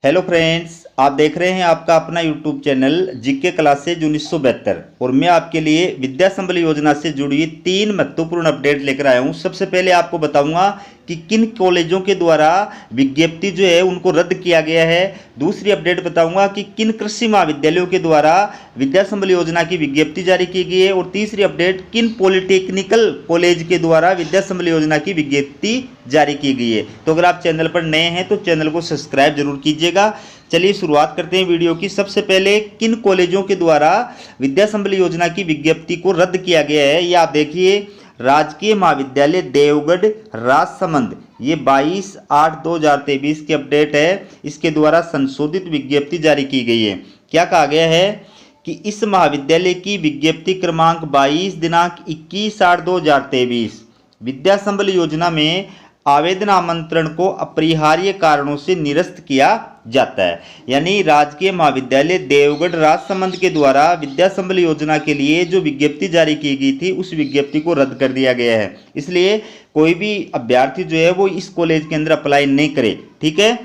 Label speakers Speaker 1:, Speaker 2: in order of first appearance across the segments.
Speaker 1: Hello friends, आप देख रहे हैं आपका अपना यूट्यूब चैनल जीके क्लासेज 1972 और मैं आपके लिए विद्या संबल योजना से जुड़ी 3 महत्वपूर्ण अपडेट लेकर आया हूं। सबसे पहले आपको बताऊंगा कि किन कॉलेजों के द्वारा विज्ञप्ति जो है उनको रद्द किया गया है। दूसरी अपडेट बताऊंगा कि किन कृषि महाविद्यालयों के द्वारा विद्या संबल योजना की विज्ञप्ति जारी की गई है। और तीसरी अपडेट, किन पॉलिटेक्निकल कॉलेज के द्वारा विद्या संबल योजना की विज्ञप्ति जारी की गई है। तो अगर आप चैनल पर नए हैं तो चैनल को सब्सक्राइब जरूर कीजिएगा। चलिए शुरुआत करते हैं वीडियो की। सबसे पहले किन कॉलेजों के द्वारा विद्या संबल योजना की विज्ञप्ति को रद्द किया गया है, ये आप देखिए। राजकीय महाविद्यालय देवगढ़ राजसमंद, ये 22/8/2023 की अपडेट है। इसके द्वारा संशोधित विज्ञप्ति जारी की गई है। क्या कहा गया है कि इस महाविद्यालय की विज्ञप्ति क्रमांक 22 दिनांक 21/8/2023 विद्या संबल योजना में आवेदन आमंत्रण को अपरिहार्य कारणों से निरस्त किया जाता है। यानी राजकीय महाविद्यालय देवगढ़ राजसमंद के द्वारा विद्या संबल योजना के लिए जो विज्ञप्ति जारी की गई थी उस विज्ञप्ति को रद्द कर दिया गया है। इसलिए कोई भी अभ्यर्थी जो है वो इस कॉलेज के अंदर अप्लाई नहीं करे। ठीक है,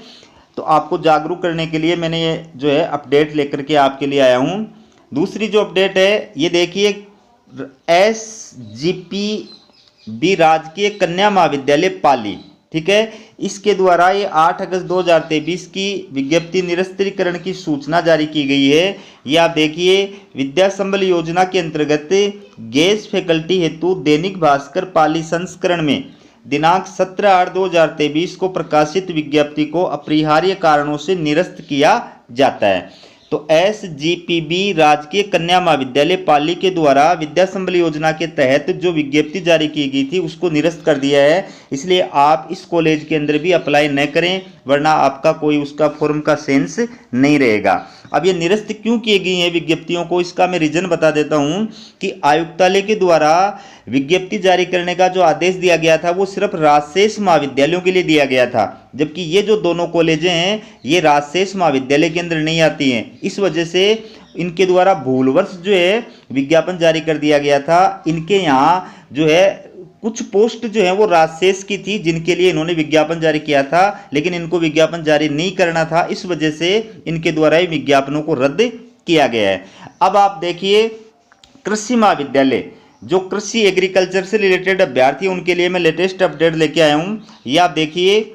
Speaker 1: तो आपको जागरूक करने के लिए मैंने ये जो है अपडेट लेकर के आपके लिए आया हूँ। दूसरी जो अपडेट है ये देखिए, SGPB राजकीय कन्या महाविद्यालय पाली, ठीक है, इसके द्वारा ये 8 अगस्त 2023 की विज्ञप्ति निरस्तीकरण की सूचना जारी की गई है। ये आप देखिए, विद्या संबल योजना के अंतर्गत गेस्ट फैकल्टी हेतु दैनिक भास्कर पाली संस्करण में दिनांक 17/8/2023 को प्रकाशित विज्ञप्ति को अपरिहार्य कारणों से निरस्त किया जाता है। तो SGPB राजकीय कन्या महाविद्यालय पाली के द्वारा विद्या संबल योजना के तहत जो विज्ञप्ति जारी की गई थी उसको निरस्त कर दिया है। इसलिए आप इस कॉलेज के अंदर भी अप्लाई न करें, वरना आपका कोई उसका फॉर्म का सेंस नहीं रहेगा। अब ये निरस्त क्यों की गई है विज्ञप्तियों को, इसका मैं रीजन बता देता हूं कि आयुक्तालय के द्वारा विज्ञप्ति जारी करने का जो आदेश दिया गया था वो सिर्फ राजशेष महाविद्यालयों के लिए दिया गया था, जबकि ये जो दोनों कॉलेजें हैं ये राजशेष महाविद्यालय के अंदर नहीं आती हैं। इस वजह से इनके द्वारा भूलवश जो है विज्ञापन जारी कर दिया गया था। इनके यहाँ जो है कुछ पोस्ट जो है वो राजशेष की थी जिनके लिए इन्होंने विज्ञापन जारी किया था, लेकिन इनको विज्ञापन जारी नहीं करना था। इस वजह से इनके द्वारा ही विज्ञापनों को रद्द किया गया है। अब आप देखिए, कृषि महाविद्यालय जो कृषि एग्रीकल्चर से रिलेटेड अभ्यर्थी उनके लिए मैं लेटेस्ट अपडेट लेके आया हूँ। ये आप देखिए,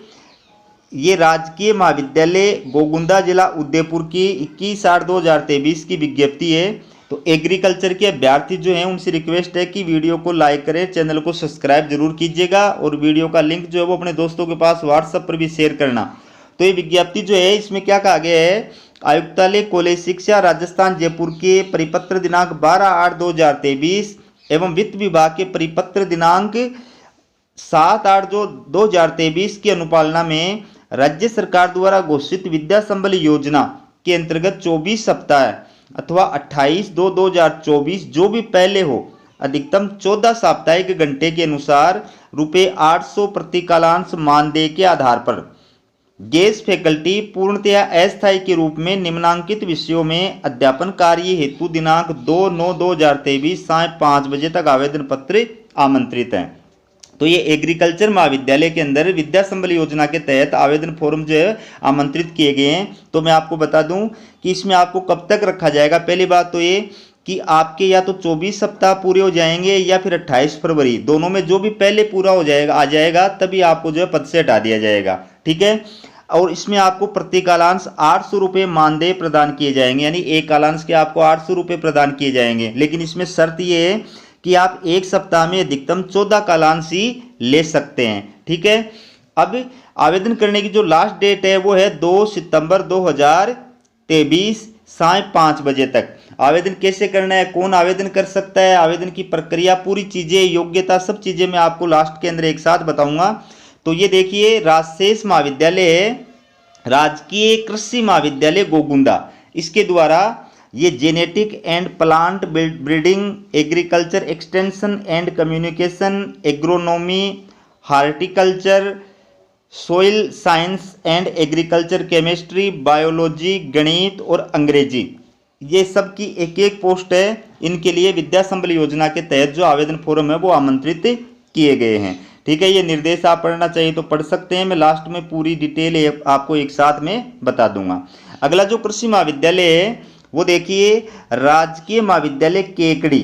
Speaker 1: ये राजकीय महाविद्यालय गोगुंदा जिला उदयपुर की 21/8/2023 की विज्ञप्ति है। तो एग्रीकल्चर के अभ्यर्थी जो हैं उनसे रिक्वेस्ट है कि वीडियो को लाइक करें, चैनल को सब्सक्राइब जरूर कीजिएगा और वीडियो का लिंक जो है वो अपने दोस्तों के पास व्हाट्सएप पर भी शेयर करना। तो ये विज्ञप्ति जो है इसमें क्या कहा गया है, आयुक्तालय कॉलेज शिक्षा राजस्थान जयपुर के परिपत्र दिनांक 12/8/2023 एवं वित्त विभाग के परिपत्र दिनांक 7/8/2023 की अनुपालना में राज्य सरकार द्वारा घोषित विद्या संबल योजना के अंतर्गत 24 सप्ताह अथवा 28/2/2024 जो भी पहले हो, अधिकतम 14 साप्ताहिक घंटे के अनुसार ₹800 प्रति कालांश मानदेय के आधार पर गेस्ट फैकल्टी पूर्णतया अस्थायी के रूप में निम्नांकित विषयों में अध्यापन कार्य हेतु दिनांक 2/9/2023 साय 5 बजे तक आवेदन पत्र आमंत्रित हैं। तो ये एग्रीकल्चर महाविद्यालय के अंदर विद्या संबल योजना के तहत आवेदन फॉर्म जो है आमंत्रित किए गए हैं। तो मैं आपको बता दूं कि इसमें आपको कब तक रखा जाएगा। पहली बात तो ये कि आपके या तो 24 सप्ताह पूरे हो जाएंगे या फिर 28 फरवरी, दोनों में जो भी पहले पूरा हो जाएगा आ जाएगा तभी आपको जो है पद से हटा दिया जाएगा। ठीक है, और इसमें आपको प्रति कालांश 800 रुपये मानदेय प्रदान किए जाएंगे, यानी एक कालांश के आपको 800 रुपये प्रदान किए जाएंगे। लेकिन इसमें शर्त ये है कि आप एक सप्ताह में अधिकतम 14 कालांश ही ले सकते हैं। ठीक है, अब आवेदन करने की जो लास्ट डेट है वो है 2 सितंबर 2023 साय 5 बजे तक। आवेदन कैसे करना है, कौन आवेदन कर सकता है, आवेदन की प्रक्रिया, पूरी चीज़ें, योग्यता, सब चीज़ें मैं आपको लास्ट के अंदर एक साथ बताऊंगा। तो ये देखिए, राजशेष महाविद्यालय है राजकीय कृषि महाविद्यालय गोगुंदा, इसके द्वारा ये genetic and plant breeding, agriculture extension and communication, agronomy, horticulture, soil science and agriculture, chemistry, biology, गणित और अंग्रेजी, ये सब की एक एक पोस्ट है। इनके लिए विद्या संबल योजना के तहत जो आवेदन फॉर्म है वो आमंत्रित किए गए हैं। ठीक है, ये निर्देश आप पढ़ना चाहिए तो पढ़ सकते हैं, मैं लास्ट में पूरी डिटेल आपको एक साथ में बता दूंगा। अगला जो कृषि महाविद्यालय है वो देखिए राजकीय महाविद्यालय केकड़ी,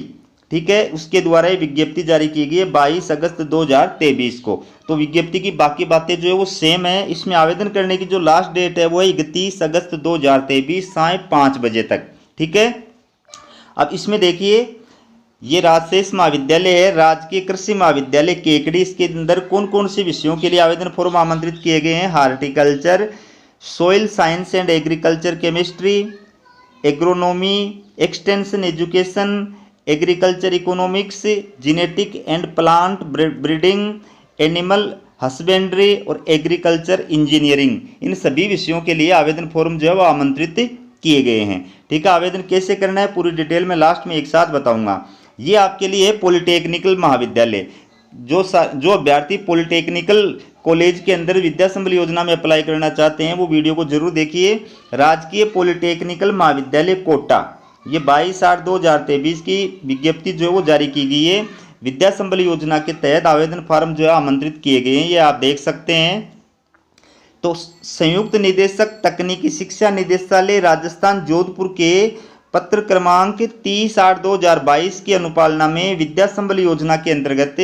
Speaker 1: ठीक है, उसके द्वारा ये विज्ञप्ति जारी की गई है 22 अगस्त 2023 को। तो विज्ञप्ति की बाकी बातें जो है वो सेम है। इसमें आवेदन करने की जो लास्ट डेट है वो है 31 अगस्त 2023 साय 5 बजे तक, ठीक है। अब इसमें देखिए ये राजशेष महाविद्यालय है राजकीय कृषि महाविद्यालय केकड़ी, इसके अंदर कौन कौन से विषयों के लिए आवेदन फॉर्म आमंत्रित किए गए हैं? Horticulture, soil science and agriculture, chemistry, agronomy, extension education, agriculture economics, genetic and plant breeding, animal husbandry और एग्रीकल्चर इंजीनियरिंग, इन सभी विषयों के लिए आवेदन फॉर्म जो है वो आमंत्रित किए गए हैं, ठीक है। आवेदन कैसे करना है पूरी डिटेल में लास्ट में एक साथ बताऊंगा। ये आपके लिए पॉलिटेक्निकल महाविद्यालय, जो अभ्यर्थी पॉलिटेक्निकल कॉलेज के अंदर विद्या संबल योजना में अप्लाई करना चाहते हैं वो वीडियो को जरूर देखिए। राजकीय पॉलिटेक्निकल महाविद्यालय कोटा, ये 22/8/2023 की विज्ञप्ति जो है वो जारी की गई है। विद्या संबल योजना के तहत आवेदन फॉर्म जो है आमंत्रित किए गए हैं, ये आप देख सकते हैं। तो संयुक्त निदेशक तकनीकी शिक्षा निदेशालय राजस्थान जोधपुर के पत्र क्रमांक 30/8/2022 की अनुपालना में विद्या संबल योजना के अंतर्गत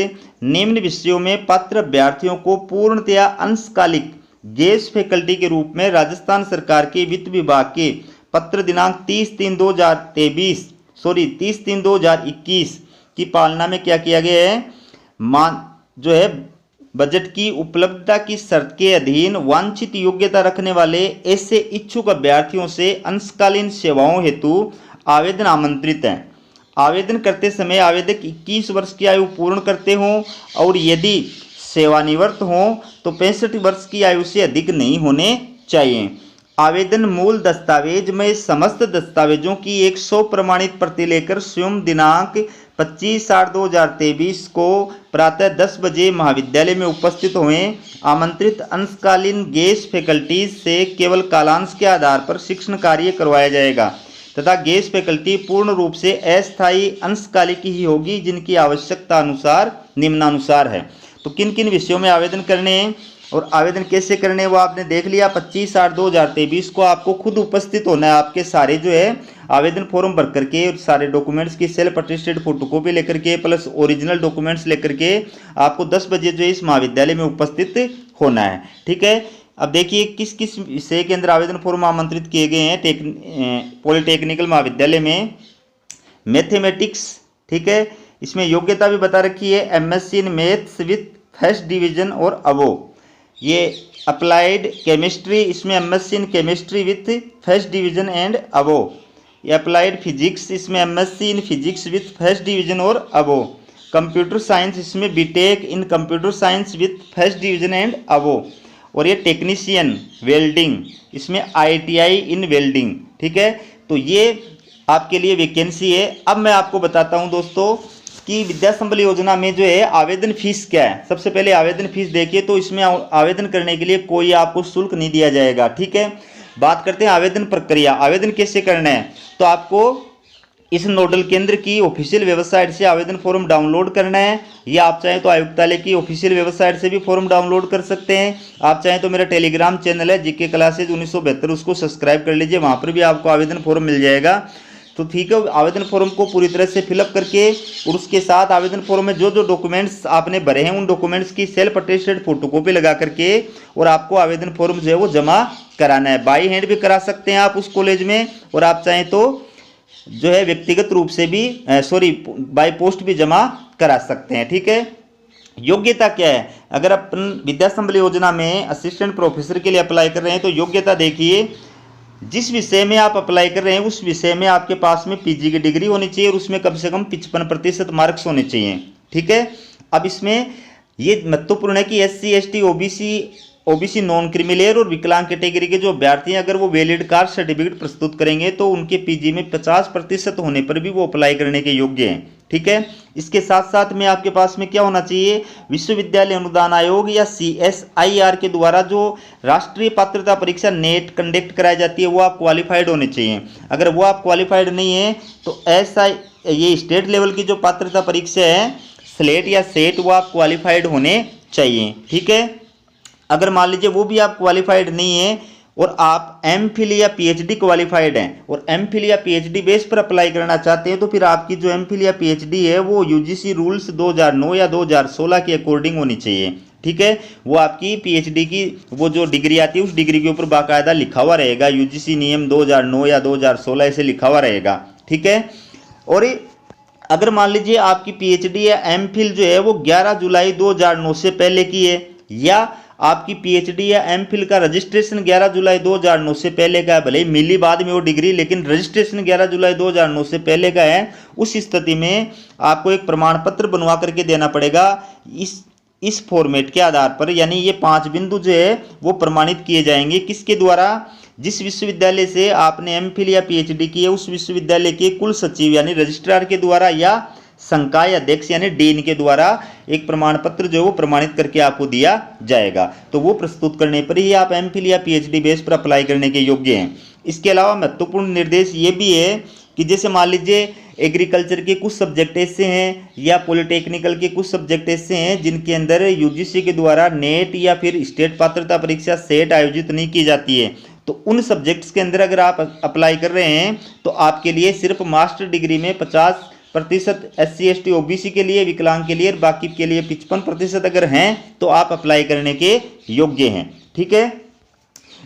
Speaker 1: निम्न विषयों में पात्र अभ्यर्थियों को पूर्णतया अंशकालिक गेस्ट फैकल्टी के रूप में राजस्थान सरकार के वित्त विभाग के पत्र दिनांक 30/3/2021 की पालना में क्या किया गया है, जो है बजट की उपलब्धता की शर्त के अधीन वांछित योग्यता रखने वाले ऐसे इच्छुक अभ्यर्थियों से अंशकालीन सेवाओं हेतु आवेदन आमंत्रित हैं। आवेदन करते समय आवेदक 21 वर्ष की आयु पूर्ण करते हों और यदि सेवानिवृत्त हों तो 65 वर्ष की आयु से अधिक नहीं होने चाहिए। आवेदन मूल दस्तावेज में समस्त दस्तावेजों की 100 प्रमाणित प्रति लेकर स्वयं दिनांक 25/8/2023 को प्रातः 10 बजे महाविद्यालय में उपस्थित हुए आमंत्रित अंशकालीन गेस्ट फैकल्टीज से केवल कालांश के आधार पर शिक्षण कार्य करवाया जाएगा तथा गेस्ट फैकल्टी पूर्ण रूप से अस्थायी अंशकालिक ही होगी, जिनकी आवश्यकता अनुसार निम्नानुसार है। तो किन किन विषयों में आवेदन करने हैं और आवेदन कैसे करने हैं वो आपने देख लिया। 25/8/2023 को आपको खुद उपस्थित होना है। आपके सारे जो है आवेदन फॉर्म भर करके और सारे डॉक्यूमेंट्स की सेल्फ अटेस्टेड फोटोकॉपी लेकर के प्लस ओरिजिनल डॉक्यूमेंट्स लेकर के आपको 10 बजे जो है इस महाविद्यालय में उपस्थित होना है, ठीक है। अब देखिए किस किस विषय के अंदर आवेदन फॉर्म आमंत्रित किए गए हैं पॉलिटेक्निकल महाविद्यालय में। मैथमेटिक्स, ठीक है, इसमें योग्यता भी बता रखी है MSc in maths with first division और अबोव। ये अप्लाइड केमिस्ट्री, इसमें MSc in chemistry with first division and above. ये अप्लाइड फिजिक्स, इसमें MSc in physics with first division और अबोव। कंप्यूटर साइंस, इसमें BTech in computer science with first division and above. और ये technician welding, इसमें ITI इन welding, ठीक है। तो ये आपके लिए वैकेंसी है। अब मैं आपको बताता हूँ दोस्तों कि विद्या संबल योजना में जो है आवेदन फीस क्या है। सबसे पहले आवेदन फीस देखिए, तो इसमें आवेदन करने के लिए कोई आपको शुल्क नहीं दिया जाएगा, ठीक है। बात करते हैं आवेदन प्रक्रिया, आवेदन कैसे करना है। तो आपको इस नोडल केंद्र की ऑफिशियल वेबसाइट से आवेदन फॉर्म डाउनलोड करना है, या आप चाहें तो आयुक्तालय की ऑफिशियल वेबसाइट से भी फॉर्म डाउनलोड कर सकते हैं। आप चाहें तो मेरा टेलीग्राम चैनल है GK क्लासेज 1972, उसको सब्सक्राइब कर लीजिए, वहाँ पर भी आपको आवेदन फॉर्म मिल जाएगा। तो ठीक है, आवेदन फॉर्म को पूरी तरह से फिलअप करके और उसके साथ आवेदन फॉर्म में जो जो डॉक्यूमेंट्स आपने भरे हैं उन डॉक्यूमेंट्स की सेल्फ अटेस्टेड फोटोकॉपी लगा करके और आपको आवेदन फॉर्म जो है वो जमा कराना है। बाई हैंड भी करा सकते हैं आप उस कॉलेज में, और आप चाहें तो जो है व्यक्तिगत रूप से भी बाय पोस्ट भी जमा करा सकते हैं, ठीक है। योग्यता क्या है, अगर अपन विद्या संबल योजना में असिस्टेंट प्रोफेसर के लिए अप्लाई कर रहे हैं तो योग्यता देखिए, जिस विषय में आप अप्लाई कर रहे हैं उस विषय में आपके पास में PG की डिग्री होनी चाहिए और उसमें कम से कम 55% मार्क्स होने चाहिए, ठीक है। अब इसमें ये महत्वपूर्ण है कि SC ST OBC non creamy layer और विकलांग कैटेगरी के जो अभ्यर्थी हैं अगर वो वैलिड कास्ट सर्टिफिकेट प्रस्तुत करेंगे तो उनके PG में 50% होने पर भी वो अप्लाई करने के योग्य हैं, ठीक है। इसके साथ साथ में आपके पास में क्या होना चाहिए, विश्वविद्यालय अनुदान आयोग या CSIR के द्वारा जो राष्ट्रीय पात्रता परीक्षा नेट कंडक्ट कराई जाती है वो आप क्वालिफाइड होने चाहिए। अगर वो आप क्वालिफाइड नहीं है तो ऐसा ये स्टेट लेवल की जो पात्रता परीक्षा है स्लेट या सेट वो आप क्वालिफाइड होने चाहिए। ठीक है, अगर मान लीजिए वो भी आप क्वालिफाइड नहीं है और आप एमफिल या पीएचडी क्वालिफाइड हैं और एमफिल या पीएचडी बेस पर अप्लाई करना चाहते हैं, तो फिर आपकी जो एमफिल या पीएचडी है वो यूजीसी रूल्स 2009 या 2016 के अकॉर्डिंग होनी चाहिए। ठीक है, वो आपकी पीएचडी की वो जो डिग्री आती है उस डिग्री के ऊपर बाकायदा लिखा हुआ रहेगा, यूजीसी नियम 2009 या 2016 ऐसे लिखा हुआ रहेगा। ठीक है, और अगर मान लीजिए आपकी पीएचडी या एमफिल जो है वो 11 जुलाई 2009 से पहले की है, या आपकी पीएचडी या एमफिल का रजिस्ट्रेशन 11 जुलाई 2009 से पहले का है, भले ही मिली बाद में वो डिग्री, लेकिन रजिस्ट्रेशन 11 जुलाई 2009 से पहले का है, उस स्थिति में आपको एक प्रमाण पत्र बनवा करके देना पड़ेगा इस फॉर्मेट के आधार पर। यानी ये 5 बिंदु जो है वो प्रमाणित किए जाएंगे, किसके द्वारा? जिस विश्वविद्यालय से आपने एमफिल या पीएचडी की है उस विश्वविद्यालय के कुल सचिव यानी रजिस्ट्रार के द्वारा, या संकाय अध्यक्ष यानी डीन के द्वारा एक प्रमाण पत्र जो वो प्रमाणित करके आपको दिया जाएगा। तो वो प्रस्तुत करने पर ही आप एमफिल या पीएचडी बेस पर अप्लाई करने के योग्य हैं। इसके अलावा महत्वपूर्ण निर्देश ये भी है कि जैसे मान लीजिए एग्रीकल्चर के कुछ सब्जेक्ट ऐसे हैं या पॉलिटेक्निकल के कुछ सब्जेक्ट ऐसे हैं जिनके अंदर यूजीसी के द्वारा नेट या फिर स्टेट पात्रता परीक्षा सेट आयोजित नहीं की जाती है, तो उन सब्जेक्ट्स के अंदर अगर आप अप्लाई कर रहे हैं तो आपके लिए सिर्फ मास्टर डिग्री में 50% SC ST OBC के लिए, विकलांग के लिए, और बाकी के लिए 55% अगर हैं तो आप अप्लाई करने के योग्य हैं। ठीक है,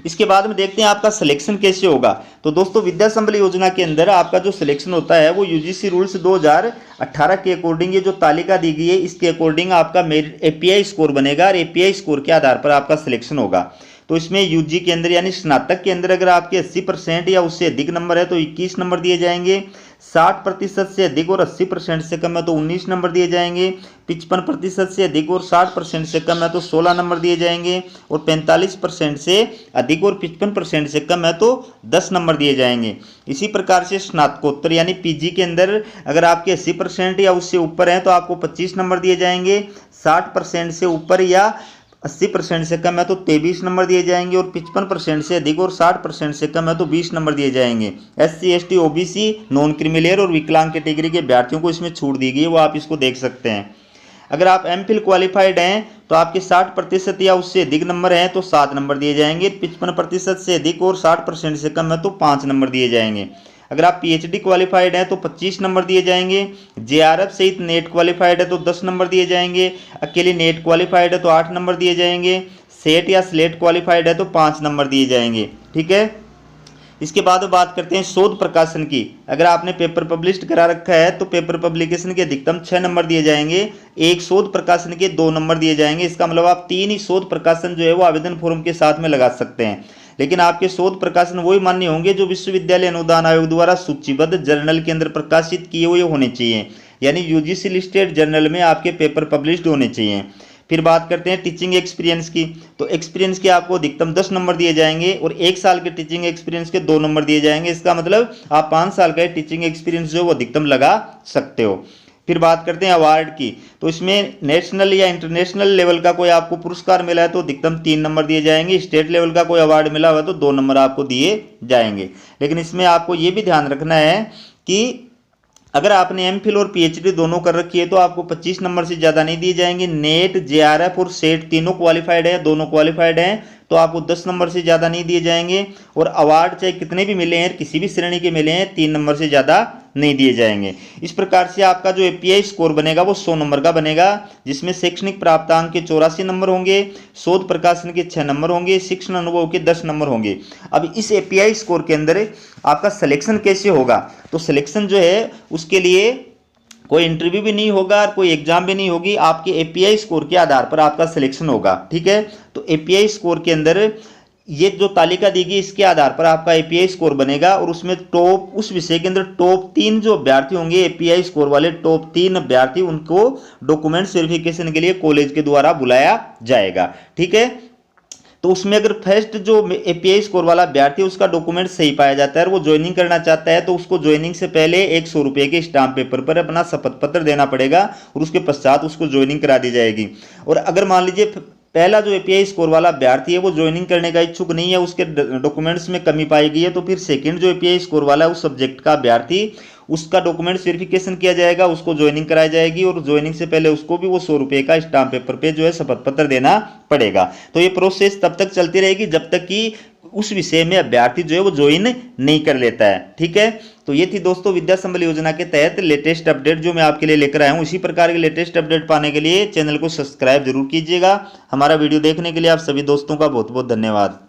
Speaker 1: इसके बाद में देखते हैं आपका सिलेक्शन कैसे होगा। तो दोस्तों विद्या संबल योजना के अंदर आपका जो सिलेक्शन होता है वो यूजीसी रूल्स 2018 के अकॉर्डिंग ये जो तालिका दी गई है इसके अकॉर्डिंग आपका मेरिट API स्कोर बनेगा और API स्कोर के आधार पर आपका सिलेक्शन होगा। तो इसमें यूजी के अंदर यानी स्नातक के अंदर अगर आपके 80% या उससे अधिक नंबर है तो 21 नंबर दिए जाएंगे, 60% से अधिक और 80% से कम है तो 19 नंबर दिए जाएंगे, 55% से अधिक और 60% से कम है तो 16 नंबर दिए जाएंगे, और 45% से अधिक और 55% से कम है तो 10 नंबर दिए जाएंगे। इसी प्रकार से स्नातकोत्तर यानी पीजी के अंदर अगर आपके 80% या उससे ऊपर हैं तो आपको 25 नंबर दिए जाएंगे, 60% से ऊपर या 80% से कम है तो 23 नंबर दिए जाएंगे, और 55% से अधिक और 60% से कम है तो 20 नंबर दिए जाएंगे। SC ST OBC non creamy layer और विकलांग कैटेगरी के अभ्यर्थियों को इसमें छूट दी गई है, वो आप इसको देख सकते हैं। अगर आप एमफिल क्वालिफाइड हैं तो आपके 60% या उससे अधिक नंबर हैं तो 7 नंबर दिए जाएंगे, 55% से अधिक और 60% से कम है तो 5 नंबर दिए जाएंगे। अगर आप पीएचडी क्वालिफाइड हैं तो 25 नंबर दिए जाएंगे, जेआरएफ सहित नेट क्वालिफाइड है तो 10 नंबर दिए जाएंगे, अकेले नेट क्वालिफाइड है तो 8 नंबर दिए जाएंगे, सेट या स्लेट क्वालिफाइड है तो 5 नंबर दिए जाएंगे। ठीक है, इसके बाद बात करते हैं शोध प्रकाशन की। अगर आपने पेपर पब्लिश करा रखा है तो पेपर पब्लिकेशन के अधिकतम 6 नंबर दिए जाएंगे, एक शोध प्रकाशन के 2 नंबर दिए जाएंगे। इसका मतलब आप 3 ही शोध प्रकाशन जो है वो आवेदन फॉर्म के साथ में लगा सकते हैं, लेकिन आपके शोध प्रकाशन वही मान्य होंगे जो विश्वविद्यालय अनुदान आयोग द्वारा सूचीबद्ध जर्नल के अंदर प्रकाशित किए हुए होने चाहिए, यानी यूजीसी लिस्टेड जर्नल में आपके पेपर पब्लिश्ड होने चाहिए। फिर बात करते हैं टीचिंग एक्सपीरियंस की। तो एक्सपीरियंस के आपको अधिकतम 10 नंबर दिए जाएंगे और 1 साल के टीचिंग एक्सपीरियंस के 2 नंबर दिए जाएंगे। इसका मतलब आप 5 साल का टीचिंग एक्सपीरियंस जो वो अधिकतम लगा सकते हो। फिर बात करते हैं अवार्ड की। तो इसमें नेशनल या इंटरनेशनल लेवल का कोई आपको पुरस्कार मिला है तो अधिकतम 3 नंबर दिए जाएंगे, स्टेट लेवल का कोई अवार्ड मिला हुआ है तो 2 नंबर आपको दिए जाएंगे। लेकिन इसमें आपको ये भी ध्यान रखना है कि अगर आपने एमफिल और पीएचडी दोनों कर रखी है तो आपको 25 नंबर से ज़्यादा नहीं दिए जाएंगे। नेट, जेआरएफ और सेट तीनों क्वालिफाइड है, दोनों क्वालिफाइड हैं तो आपको 10 नंबर से ज़्यादा नहीं दिए जाएंगे। और अवार्ड चाहे कितने भी मिले हैं, किसी भी श्रेणी के मिले हैं, 3 नंबर से ज़्यादा नहीं दिए जाएंगे। इस प्रकार से आपका जो एपीआई स्कोर बनेगा वो 100 नंबर का बनेगा, जिसमें शैक्षणिक प्राप्तांक के 84 नंबर होंगे, शोध प्रकाशन के 6 नंबर होंगे, शिक्षण अनुभव के 10 नंबर होंगे। अब इस एपीआई स्कोर के अंदर आपका सिलेक्शन कैसे होगा? तो सिलेक्शन जो है उसके लिए कोई इंटरव्यू भी नहीं होगा और कोई एग्जाम भी नहीं होगी, आपके एपीआई स्कोर के आधार पर आपका सिलेक्शन होगा। ठीक है, तो एपीआई स्कोर के अंदर ये जो तालिका दी गई इसके आधार पर आपका एपीआई स्कोर बनेगा और उसमें टॉप, उस विषय के अंदर टॉप 3 जो अभ्यर्थी होंगे एपीआई स्कोर वाले टॉप 3 अभ्यर्थी, उनको डॉक्यूमेंट वेरिफिकेशन के लिए कॉलेज के द्वारा बुलाया जाएगा। ठीक है, तो उसमें अगर फर्स्ट जो एपीआई स्कोर वाला अभ्यर्थी उसका डॉक्यूमेंट सही पाया जाता है और वो ज्वाइनिंग करना चाहता है तो उसको ज्वाइनिंग से पहले 100 रुपये के स्टाम्प पेपर पर अपना शपथ पत्र देना पड़ेगा और उसके पश्चात उसको ज्वाइनिंग करा दी जाएगी। और अगर मान लीजिए पहला जो एपीआई स्कोर वाला अभ्यर्थी है वो ज्वाइनिंग करने का इच्छुक नहीं है, उसके डॉक्यूमेंट्स में कमी पाई गई है, तो फिर सेकंड जो एपीआई स्कोर वाला है उस सब्जेक्ट का अभ्यर्थी उसका डॉक्यूमेंट वेरिफिकेशन किया जाएगा, उसको ज्वाइनिंग कराई जाएगी और ज्वाइनिंग से पहले उसको भी वो 100 रुपये का स्टाम्प पेपर पे जो है शपथ पत्र देना पड़ेगा। तो ये प्रोसेस तब तक चलती रहेगी जब तक कि उस विषय में अभ्यर्थी जो है वो ज्वाइन नहीं कर लेता है। ठीक है, तो ये थी दोस्तों विद्या संबल योजना के तहत लेटेस्ट अपडेट जो मैं आपके लिए लेकर आया हूँ। इसी प्रकार के लेटेस्ट अपडेट पाने के लिए चैनल को सब्सक्राइब जरूर कीजिएगा। हमारा वीडियो देखने के लिए आप सभी दोस्तों का बहुत बहुत धन्यवाद।